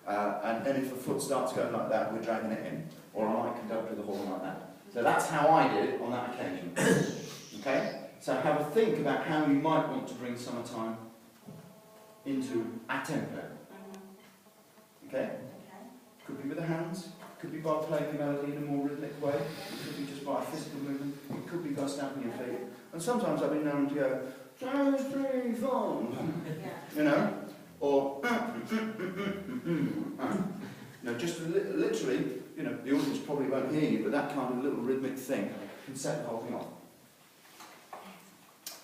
And then if the foot starts going like that, we're dragging it in. Or I might conduct with the horn like that. So that's how I did it on that occasion. Okay? So have a think about how you might want to bring Summertime into a tempo. Okay? Could be with the hands, could be by playing the melody in a more rhythmic way, it could be just by a physical movement, it could be by stamping your feet. And sometimes I've been known to go, 2, 3, 4, you know, or just literally, you know, the audience probably won't hear you, but that kind of little rhythmic thing can set the whole thing off.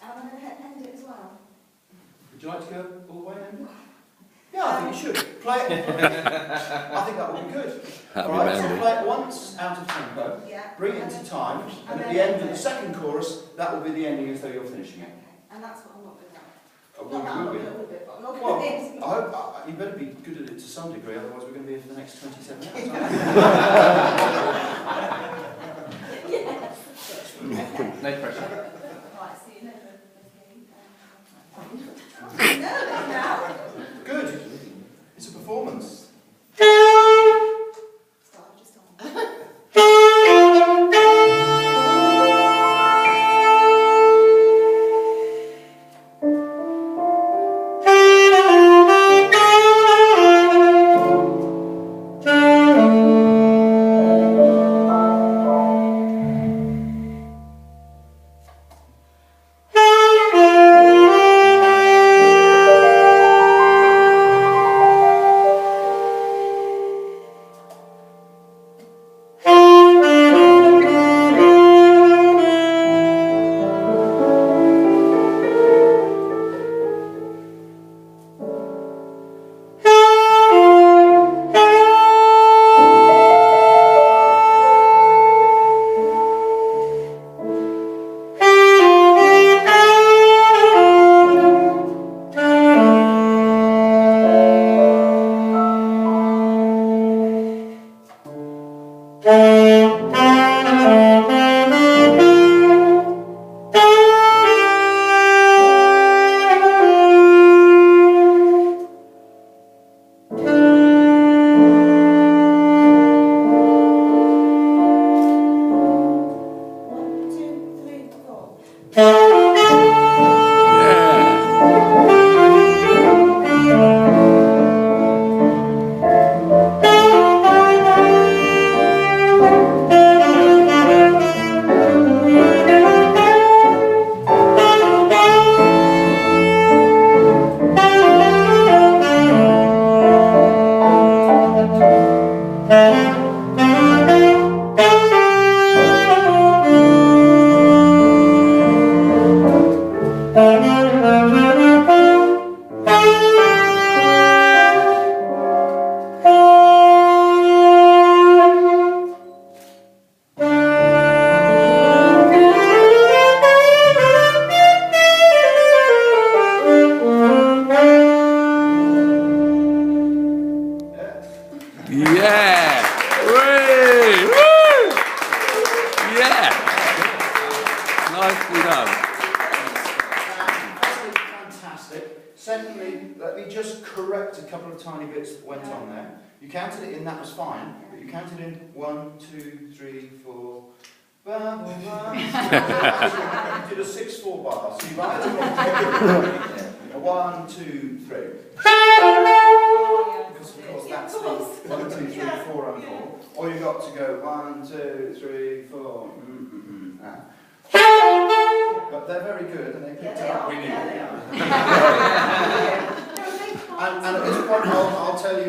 And I'm going to end it as well. Would you like to go all the way, Andy? Yeah, I think you should. Play it. I think that would be good. Alright, so play it once out of tempo, bring it into time, and at the end of the second chorus, that will be the ending as though you're finishing it. Okay. And that's what I'm not good at. Well, not that I'm not good at all bit, but I'm not good at this. I hope you better be good at it to some degree, otherwise we're going to be here for the next 27 hours. Yes. No pressure. Right, see you later. I'm nervous now. Good. It's a performance. Start just on. Secondly, let me just correct a couple of tiny bits that went on there. You counted it in, that was fine, but you counted in 1, 2, 3, 4. You did a 6/4 bar, so you've either got 1, 2, 3. Because of course that's the 1, 2, 3, 4 encore. Or you've got to go 1, 2, 3, 4. But they're very good, and they picked it up. And at this point, I'll tell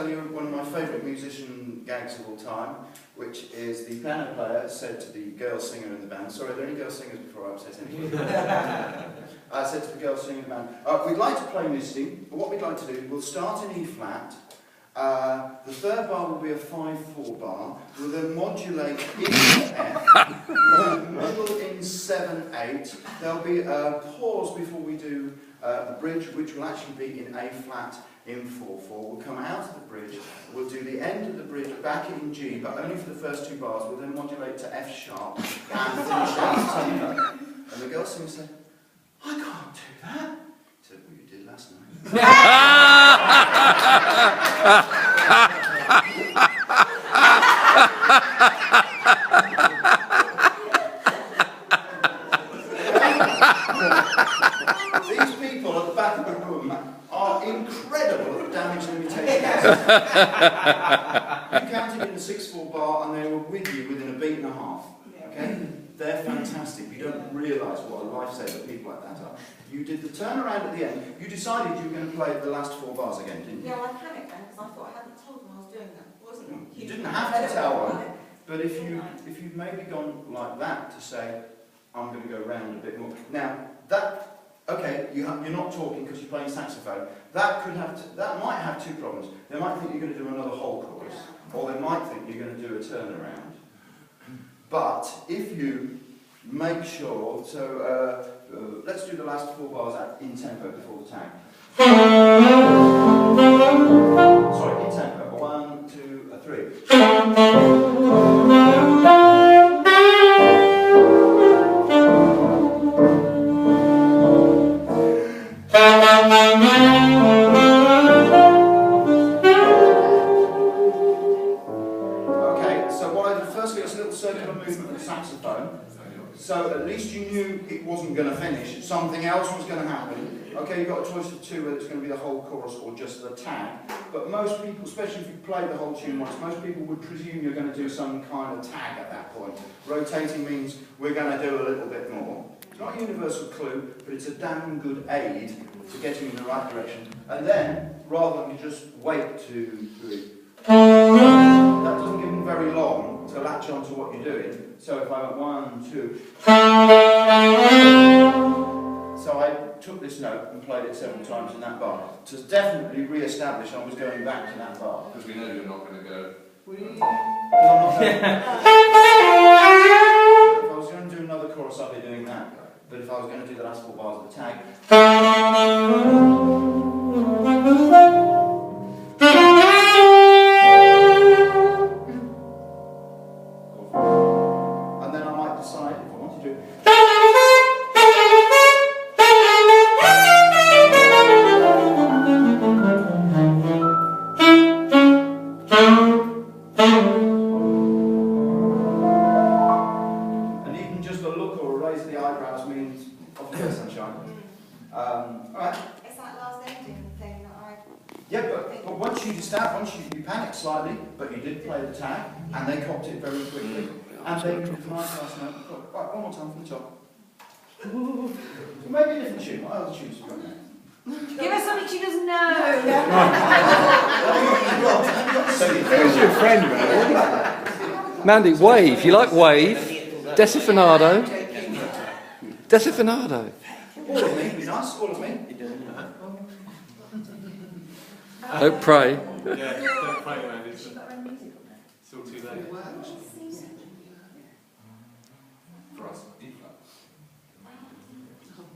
you one of my favourite musician gags of all time, which is the piano player said to the girl singer in the band. Sorry, are there any girl singers before I upset anybody? I said to the girl singer in the band, we'd like to play Misty, but what we'd like to do, we'll start in E flat. The third bar will be a 5/4 bar. We'll then modulate into F. We'll middle in 7/8. There'll be a pause before we do the bridge, which will actually be in A flat in 4/4. We'll come out of the bridge. We'll do the end of the bridge back in G, but only for the first 2 bars. We'll then modulate to F sharp and finish out the tempo. And the girl singer said, "I can't do that." I said, "Well, you did last night." These people at the back of the room are incredible at damage limitation. You counted in the 6/4 bar and they were with you within a beat and a half. Okay? They're fantastic. You don't realise what a lifesaver people like that are. You did the turnaround at the end. You decided you were going to play the last 4 bars again, didn't you? Yeah, well, I panicked then because I thought I hadn't told them I was doing that. Wasn't You didn't have to tell them. But if you'd maybe gone like that to say, I'm going to go round a bit more. Now, that, okay, you're not talking because you're playing saxophone. That might have 2 problems. They might think you're going to do another whole chorus, or they might think you're going to do a turnaround. But if you make sure, so let's do the last 4 bars in tempo before the tag. Sorry, in tempo. 1, 2, 3. Saxophone, so at least you knew it wasn't going to finish, something else was going to happen. Okay, you've got a choice of 2, whether it's going to be the whole chorus or just the tag, but most people, especially if you play the whole tune once, most people would presume you're going to do some kind of tag at that point. Rotating means we're going to do a little bit more. It's not a universal clue, but it's a damn good aid to get you in the right direction. And then, rather than just wait 2, 3, that doesn't give them very long to latch on to what you're doing. So if I went 1, 2, so I took this note and played it 7 times in that bar to definitely re-establish I was going back to that bar. Because we know you're not going to go. If I was going to do another chorus, I'd be doing that. But if I was going to do the last 4 bars of the tag. And then I might decide if I want to do. And even just a look or a raise of the eyebrows means off the sunshine. Alright. It's that last ending thing that I... Yeah, but once you panicked slightly, but you did play the tag, and they copped it very quickly. And then you did the nice last note. Right, one more time from the top. So maybe a different tune. What other tunes have you got now? Give us something she doesn't know! Who's your friend, man? Mandy, Wave. You like Wave? Decifinado. Decifinado. All of me, be nice, all of me. Don't pray. Yeah, don't play, man. It's still too late. For us, D flat.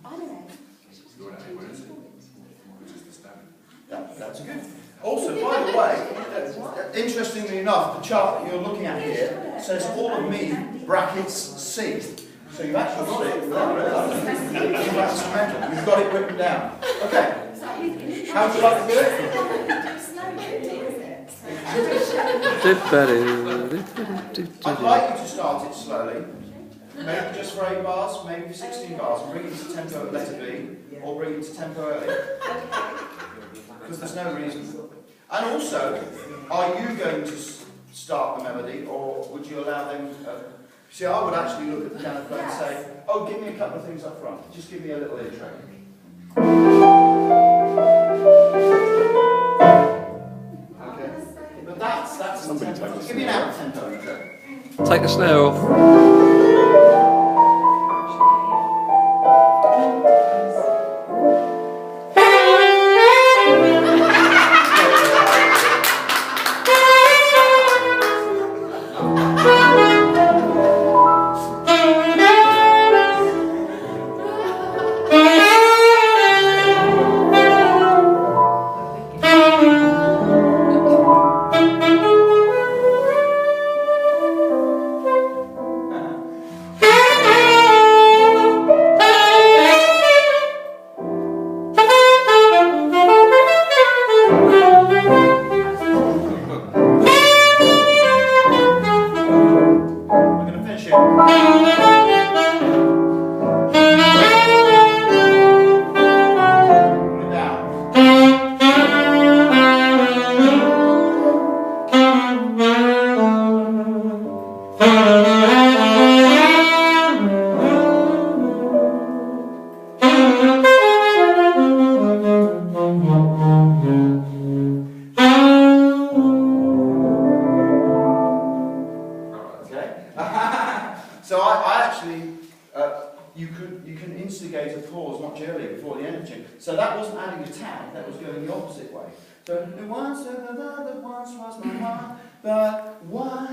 I don't know. You're at A, where is it? Which is the standard. That's good. Also, by the way, interestingly enough, the chart that you're looking at here says all of me brackets C. So you've actually got it without realising. That's mental. You've got it written down. Okay. How would you like to do it? I'd like you to start it slowly. Maybe just for 8 bars, maybe for 16 bars, and bring it to tempo at letter B, or bring it to tempo early. Because there's no reason. And also, are you going to start the melody, or would you allow them... see, I would actually look at the piano player and say, oh, give me a couple of things up front. Just give me a little intro. Okay. But that's the tempo. Give me an out tempo intro. Take the snare off. I actually, you can instigate a pause much earlier before the end of the tune. So that wasn't adding a tag, that was going the opposite way. So, once was my heart, but one